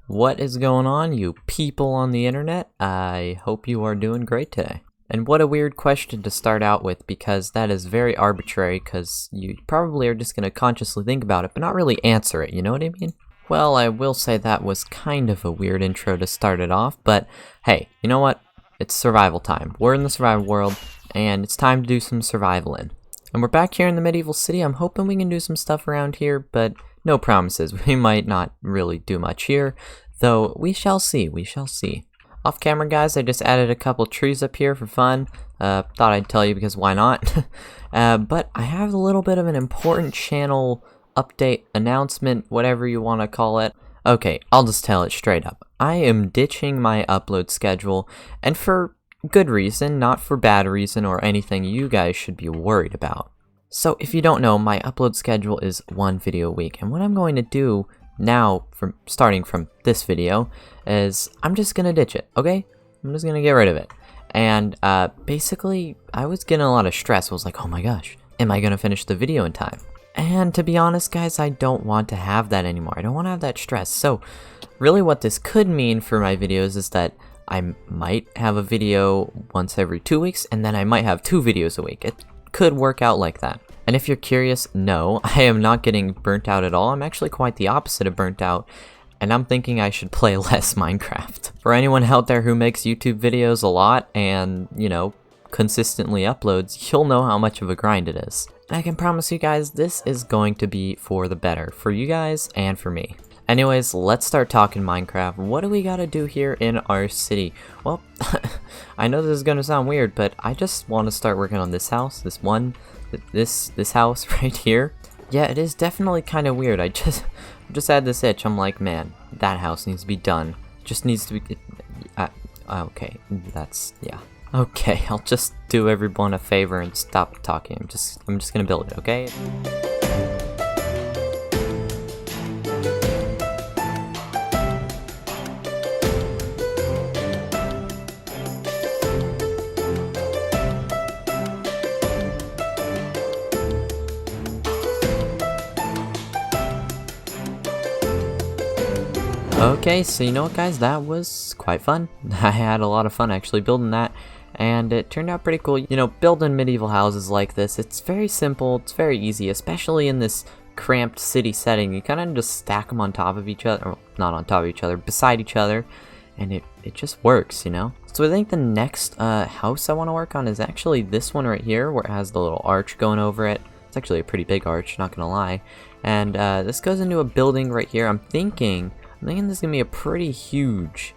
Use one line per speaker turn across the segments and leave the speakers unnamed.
What is going on, you people on the internet? I hope you are doing great today. And what a weird question to start out with, because that is very arbitrary, because you probably are just going to consciously think about it, but not really answer it, you know what I mean? Well, I will say that was kind of a weird intro to start it off, but hey, you know what? It's survival time. We're in the survival world, and it's time to do some survivaling. And we're back here in the medieval city. I'm hoping we can do some stuff around here, but no promises. We might not really do much here, though we shall see, we shall see. Off camera, guys, I just added a couple trees up here for fun. Thought I'd tell you because why not? But I have a little bit of an important channel update, announcement, whatever you want to call it. Okay, I'll just tell it straight up. I am ditching my upload schedule, and for good reason, not for bad reason or anything you guys should be worried about. So if you don't know, my upload schedule is one video a week, and what I'm going to do now, starting from this video, is I'm just gonna ditch it, okay? I'm just gonna get rid of it. And basically, I was getting a lot of stress. I was like, oh my gosh, am I gonna finish the video in time? And to be honest, guys, I don't want to have that anymore. I don't want to have that stress. So really what this could mean for my videos is that I might have a video once every 2 weeks, and then I might have 2 videos a week. It could work out like that. And if you're curious, no, I am not getting burnt out at all. I'm actually quite the opposite of burnt out, and I'm thinking I should play less Minecraft. For anyone out there who makes YouTube videos a lot and, you know, consistently uploads, you'll know how much of a grind it is. And I can promise you guys, this is going to be for the better, for you guys and for me. Anyways, let's start talking Minecraft. What do we gotta do here in our city? Well, I know this is gonna sound weird, but I just want to start working on this house, this house right here. Yeah, it is definitely kind of weird. I just had this itch. I'm like, man, that house needs to be done. Just needs to be. Okay, that's yeah. Okay, I'll just do everyone a favor and stop talking. I'm just gonna build it, okay? Okay, so you know what, guys, that was quite fun. I had a lot of fun actually building that, and it turned out pretty cool. You know, building medieval houses like this, it's very simple, it's very easy, especially in this cramped city setting. You kind of just stack them on top of each other, or not on top of each other, beside each other, and it just works, you know? So I think the next house I want to work on is actually this one right here, where it has the little arch going over it. It's actually a pretty big arch, not gonna lie. And this goes into a building right here. I'm thinking this is gonna be a pretty huge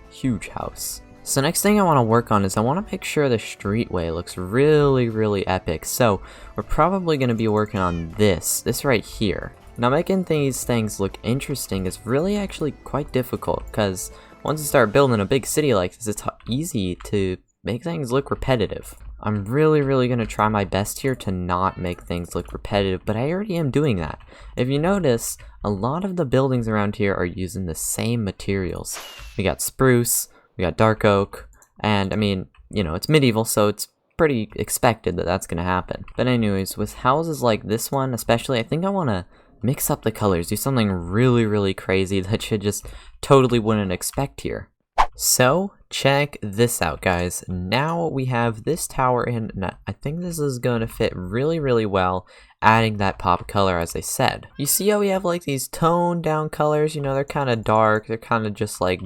house. So next thing I want to work on is I want to make sure the streetway looks really epic. So we're probably going to be working on this right here. Now making these things look interesting is really actually quite difficult, because once you start building a big city like this, it's easy to make things look repetitive. I'm really going to try my best here to not make things look repetitive, but I already am doing that. If you notice, a lot of the buildings around here are using the same materials. We got spruce, we got dark oak, and I mean, you know, it's medieval, so it's pretty expected that that's going to happen. But anyways, with houses like this one especially, I think I want to mix up the colors, do something really crazy that you just totally wouldn't expect here. So, check this out, guys. Now we have this tower in, and I think this is going to fit really well, adding that pop color as I said. You see how we have like these toned down colors, you know, they're kind of dark, they're kind of just like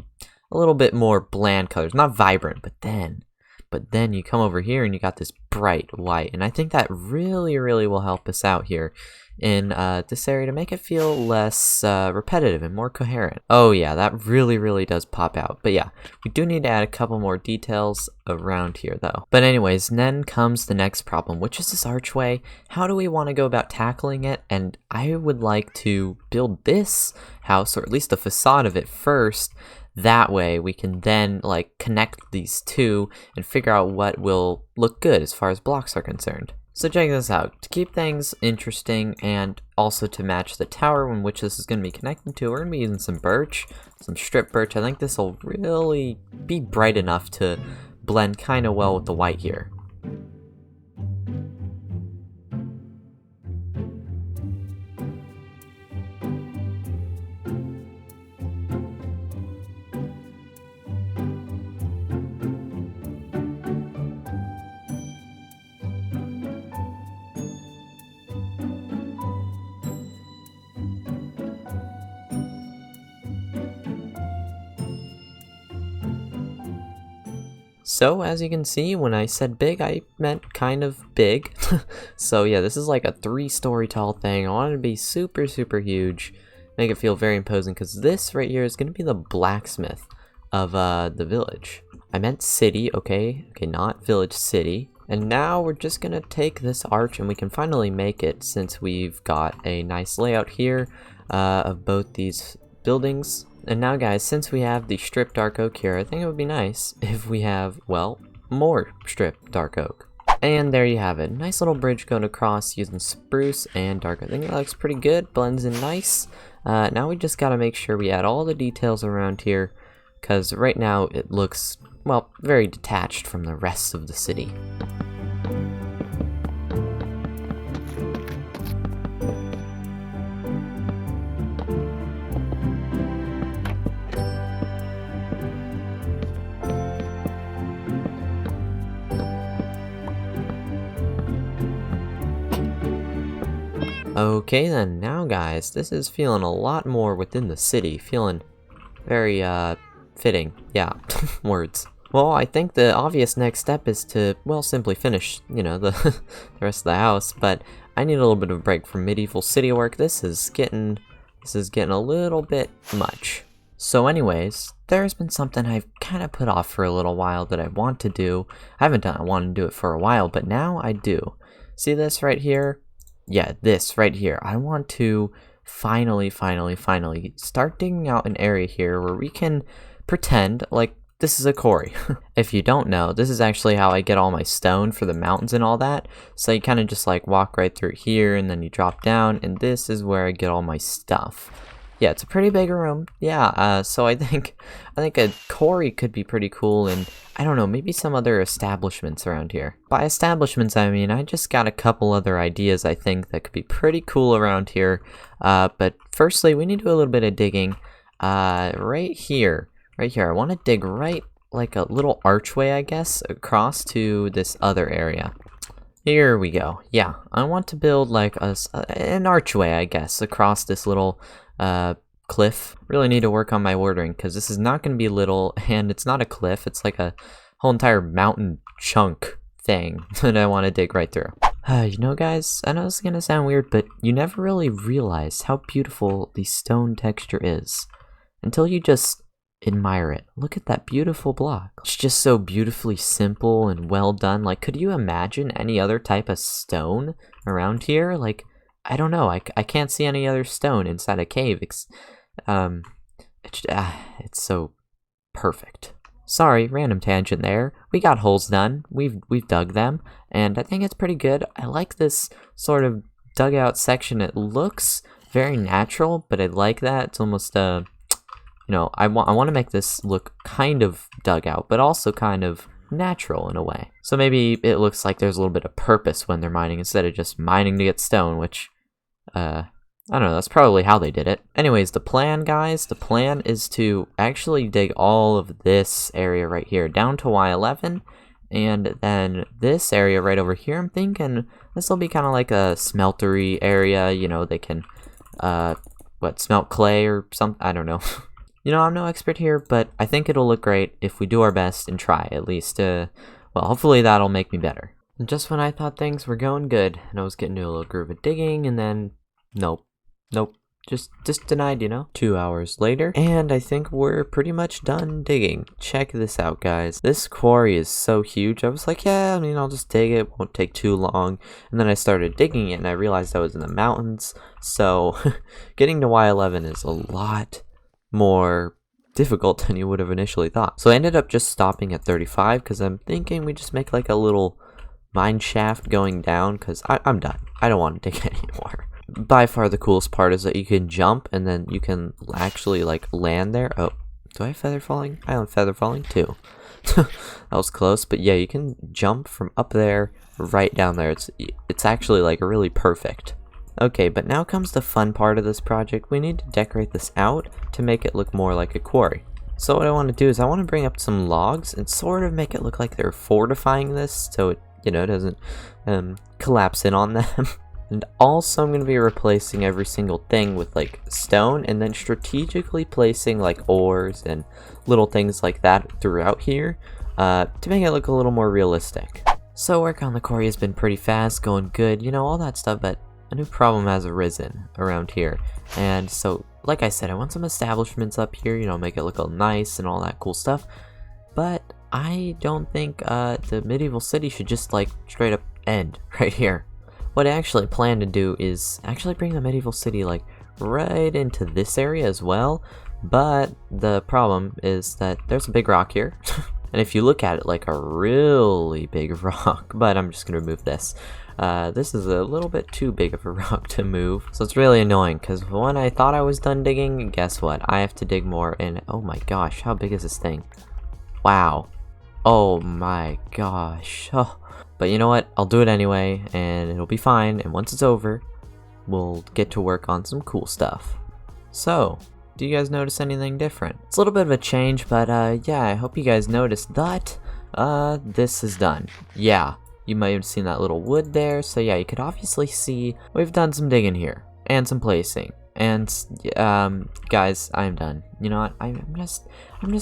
a little bit more bland colors, not vibrant, but then you come over here and you got this bright white, and I think that really will help us out here in this area to make it feel less repetitive and more coherent. Oh yeah, that really does pop out. But yeah, we do need to add a couple more details around here though. But anyways, then comes the next problem, which is this archway. How do we want to go about tackling it? And I would like to build this house, or at least the facade of it first. That way we can then like connect these two and figure out what will look good as far as blocks are concerned. So check this out. To keep things interesting and also to match the tower in which this is going to be connected to, we're going to be using some birch, some strip birch. I think this will really be bright enough to blend kind of well with the white here. So as you can see, when I said big, I meant kind of big. So yeah, this is like a 3-story tall thing. I wanted it to be super, super huge, make it feel very imposing, because this right here is going to be the blacksmith of the village. I meant city, okay, not village, city. And now we're just going to take this arch, and we can finally make it since we've got a nice layout here of both these buildings. And now guys, since we have the stripped dark oak here, I think it would be nice if we have, well, more stripped dark oak. And there you have it. Nice little bridge going across using spruce and dark oak. I think it looks pretty good, blends in nice. Now we just gotta make sure we add all the details around here, because right now it looks, well, very detached from the rest of the city. Okay then, now guys, this is feeling a lot more within the city, feeling very, fitting, yeah, words. Well, I think the obvious next step is to, well, simply finish, you know, the rest of the house, but I need a little bit of a break from medieval city work. This is getting a little bit much. So anyways, there's been something I've kind of put off for a little while that I want to do. I wanted to do it for a while, but now I do. See this right here? Yeah, this right here. I want to finally start digging out an area here where we can pretend like this is a quarry. If you don't know, this is actually how I get all my stone for the mountains and all that. So you kind of just like walk right through here and then you drop down, and this is where I get all my stuff. Yeah, it's a pretty big room. Yeah, so I think a quarry could be pretty cool, and I don't know, maybe some other establishments around here. By establishments, I mean I just got a couple other ideas I think that could be pretty cool around here. But firstly, we need to do a little bit of digging. Right here. I want to dig right like a little archway, I guess, across to this other area. Here we go. Yeah, I want to build like an archway, I guess, across this little cliff. Really need to work on my ordering, because this is not going to be little, and it's not a cliff, it's like a whole entire mountain chunk thing that I want to dig right through. You know guys, I know this is going to sound weird, but you never really realize how beautiful the stone texture is until you just admire it. Look at that beautiful block. It's just so beautifully simple and well done. Like, could you imagine any other type of stone around here? Like, I don't know. I can't see any other stone inside a cave. It's so perfect. Sorry, random tangent there. We got holes done. We've dug them, and I think it's pretty good. I like this sort of dugout section. It looks very natural, but I like that. It's almost you know, I want to make this look kind of dugout, but also kind of natural in a way. So maybe it looks like there's a little bit of purpose when they're mining instead of just mining to get stone, which I don't know, that's probably how they did it. Anyways, the plan, guys, the plan is to actually dig all of this area right here down to Y11, and then this area right over here, I'm thinking this will be kind of like a smeltery area. You know, they can smelt clay or something, I don't know. You know, I'm no expert here, but I think it'll look great if we do our best and try, at least. Well, hopefully that'll make me better. And just when I thought things were going good, and I was getting to a little groove of digging, and then, nope, just denied, you know? 2 hours later, and I think we're pretty much done digging. Check this out, guys. This quarry is so huge. I was like, yeah, I mean, I'll just dig it, won't take too long. And then I started digging it, and I realized I was in the mountains, so getting to Y11 is a lot more difficult than you would have initially thought. So I ended up just stopping at 35 because I'm thinking we just make like a little mine shaft going down, because I'm done. I don't want to dig anymore. By far the coolest part is that you can jump and then you can actually like land there. Oh, do I have feather falling? I have feather falling too. That was close, but yeah, you can jump from up there right down there. It's actually like really perfect. Okay, but now comes the fun part of this project. We need to decorate this out to make it look more like a quarry. So what I want to do is I want to bring up some logs and sort of make it look like they're fortifying this so it, you know, doesn't collapse in on them. And also I'm going to be replacing every single thing with like stone, and then strategically placing like ores and little things like that throughout here. to make it look a little more realistic. So work on the quarry has been pretty fast, going good, you know, all that stuff, but a new problem has arisen around here. And so, like I said, I want some establishments up here, you know, make it look all nice and all that cool stuff. But I don't think the medieval city should just like straight up end right here. What I actually plan to do is actually bring the medieval city like right into this area as well. But the problem is that there's a big rock here. And if you look at it like a really big rock, but I'm just going to remove this. This is a little bit too big of a rock to move. So it's really annoying because when I thought I was done digging, guess what? I have to dig more and oh my gosh, how big is this thing? Wow. Oh my gosh. Oh. But you know what? I'll do it anyway and it'll be fine. And once it's over, we'll get to work on some cool stuff. So, do you guys notice anything different? It's a little bit of a change, but yeah, I hope you guys noticed that this is done. Yeah, you might have seen that little wood there, so yeah, you could obviously see we've done some digging here and some placing. And guys, I'm done. You know what? I'm just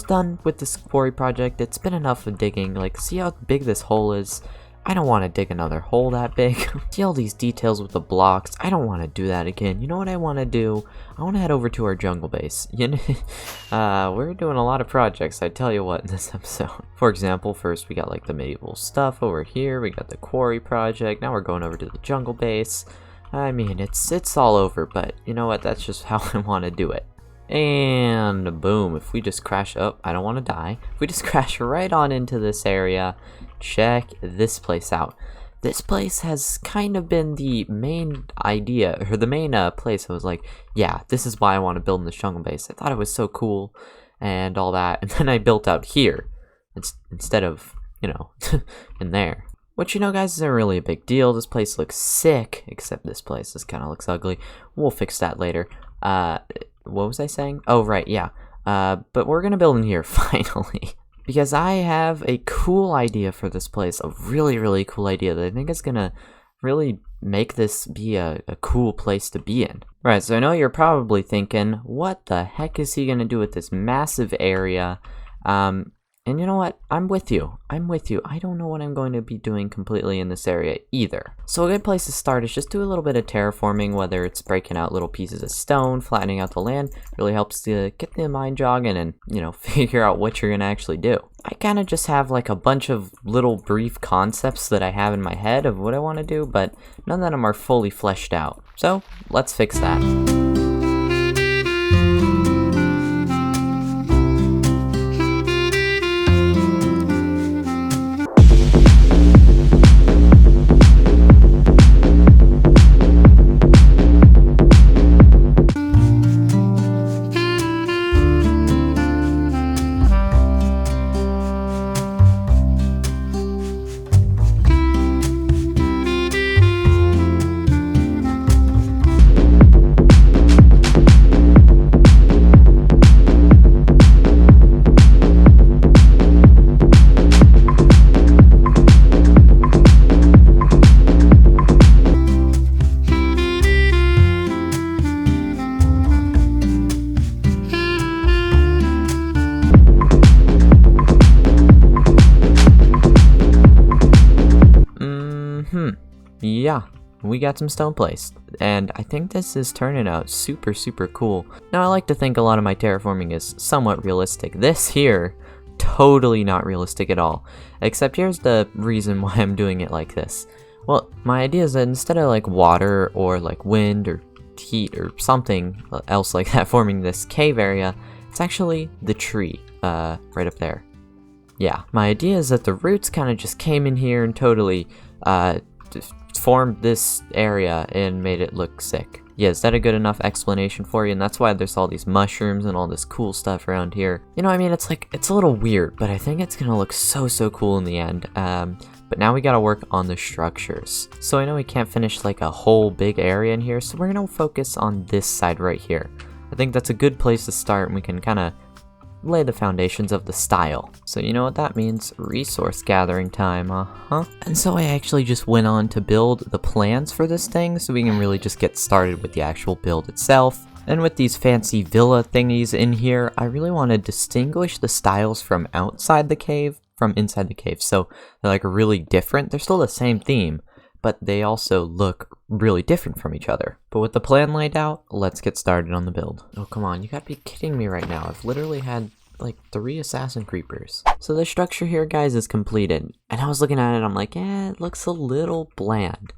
done with this quarry project. It's been enough of digging. Like, see how big this hole is? I don't want to dig another hole that big. See all these details with the blocks? I don't want to do that again. You know what I want to do? I want to head over to our jungle base. You know, we're doing a lot of projects, I tell you what, in this episode. For example, first we got like the medieval stuff over here. We got the quarry project. Now we're going over to the jungle base. I mean, it's all over, but you know what? That's just how I want to do it. And boom, if we just crash up, I don't want to die. If we just crash right on into this area, check this place out. This place has kind of been the main idea, or the main place. I was like, yeah, this is why I want to build in the jungle base. I thought it was so cool and all that. And then I built out here instead of, you know, in there. Which, you know, guys, isn't really a big deal. This place looks sick, except this place just kind of looks ugly. We'll fix that later. What was I saying? Oh, right, yeah. But we're going to build in here, finally. Because I have a cool idea for this place. A really, really cool idea that I think is going to really make this be a cool place to be in. Right, so I know you're probably thinking, what the heck is he going to do with this massive area? And you know what? I'm with you. I don't know what I'm going to be doing completely in this area either. So a good place to start is just do a little bit of terraforming, whether it's breaking out little pieces of stone, flattening out the land. Really helps to get the mind jogging and, you know, figure out what you're going to actually do. I kind of just have like a bunch of little brief concepts that I have in my head of what I want to do, but none of them are fully fleshed out. So let's fix that. Yeah, we got some stone placed, and I think this is turning out super cool. Now I like to think a lot of my terraforming is somewhat realistic. This here, totally not realistic at all. Except here's the reason why I'm doing it like this. Well, my idea is that instead of like water or like wind or heat or something else like that forming this cave area, it's actually the tree, right up there. Yeah, my idea is that the roots kind of just came in here and totally, formed this area and made it look sick. Yeah, is that a good enough explanation for you? And that's why there's all these mushrooms and all this cool stuff around here. You know, I mean, it's like, it's a little weird, but I think it's gonna look so cool in the end. But now we gotta work on the structures. So I know we can't finish like a whole big area in here, so we're gonna focus on this side right here. I think that's a good place to start, and we can kind of lay the foundations of the style. So you know what that means? Resource gathering time, And so I actually just went on to build the plans for this thing so we can really just get started with the actual build itself. And with these fancy villa thingies in here, I really want to distinguish the styles from outside the cave from inside the cave. So they're like really different. They're still the same theme, but they also look really different from each other. But with the plan laid out, let's get started on the build. Oh, come on, you gotta be kidding me right now. I've literally had like 3 assassin creepers. So the structure here, guys, is completed. And I was looking at it, I'm like, yeah, it looks a little bland.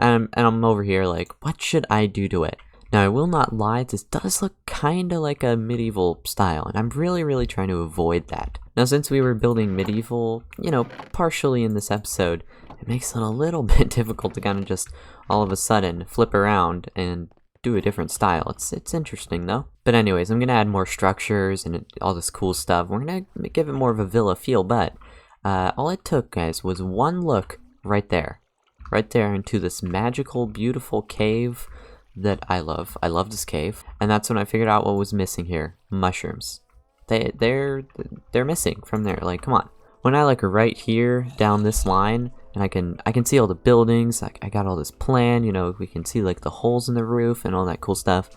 And I'm over here like, what should I do to it? Now, I will not lie, this does look kinda like a medieval style, and I'm really trying to avoid that. Now, since we were building medieval, you know, partially in this episode, it makes it a little bit difficult to kind of just all of a sudden flip around and do a different style. It's interesting though. But anyways, I'm gonna add more structures and all this cool stuff. We're gonna give it more of a villa feel, but all it took, guys, was one look right there into this magical, beautiful cave that I love. I love this cave, and that's when I figured out what was missing here: mushrooms. They're missing from there. Like, come on. When I like right here down this line, and I can see all the buildings. I got all this plan. You know, we can see like the holes in the roof and all that cool stuff.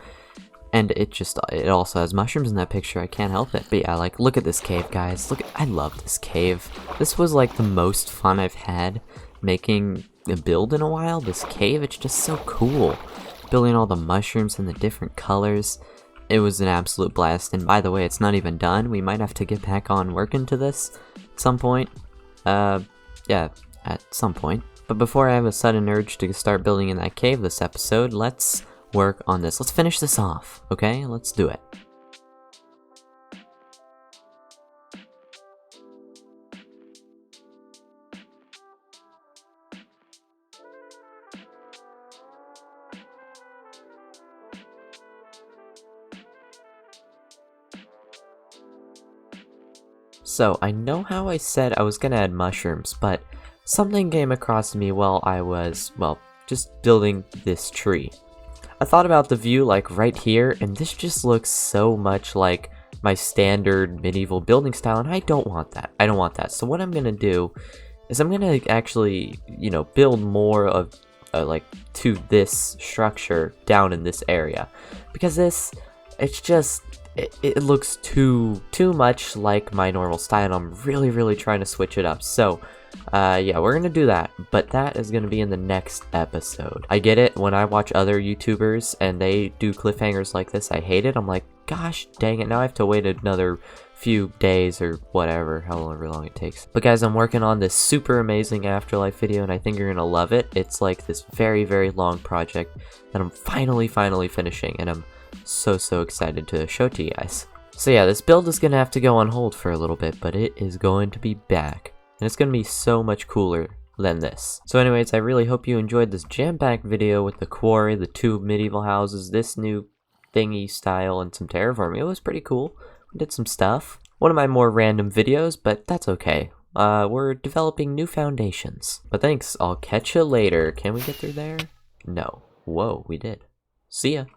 And it also has mushrooms in that picture. I can't help it. But yeah, like, look at this cave, guys. I love this cave. This was like the most fun I've had making a build in a while. This cave, it's just so cool. Building all the mushrooms in the different colors. It was an absolute blast. And by the way, it's not even done. We might have to get back on working to this at some point. Yeah, at some point. But before I have a sudden urge to start building in that cave this episode, let's work on this. Let's finish this off, okay? Let's do it. So, I know how I said I was gonna add mushrooms, but something came across me while I was, well, just building this tree. I thought about the view like right here, and this just looks so much like my standard medieval building style, and I don't want that. I don't want that. So what I'm gonna do is I'm gonna actually, you know, build more of like to this structure down in this area, because it's just it looks too much like my normal style, and I'm really trying to switch it up. So yeah, we're gonna do that, but that is gonna be in the next episode. I get it, when I watch other YouTubers and they do cliffhangers like this, I hate it. I'm like, gosh dang it, now I have to wait another few days or whatever, however long it takes. But guys, I'm working on this super amazing Afterlife video, and I think you're gonna love it. It's like this very long project that I'm finally finishing, and I'm so excited to show to you guys. So yeah, this build is gonna have to go on hold for a little bit, but it is going to be back. And it's going to be so much cooler than this. So anyways, I really hope you enjoyed this jam-packed video with the quarry, the 2 medieval houses, this new thingy style, and some terraforming. It was pretty cool. We did some stuff. One of my more random videos, but that's okay. We're developing new foundations. But thanks, I'll catch you later. Can we get through there? No. Whoa, we did. See ya.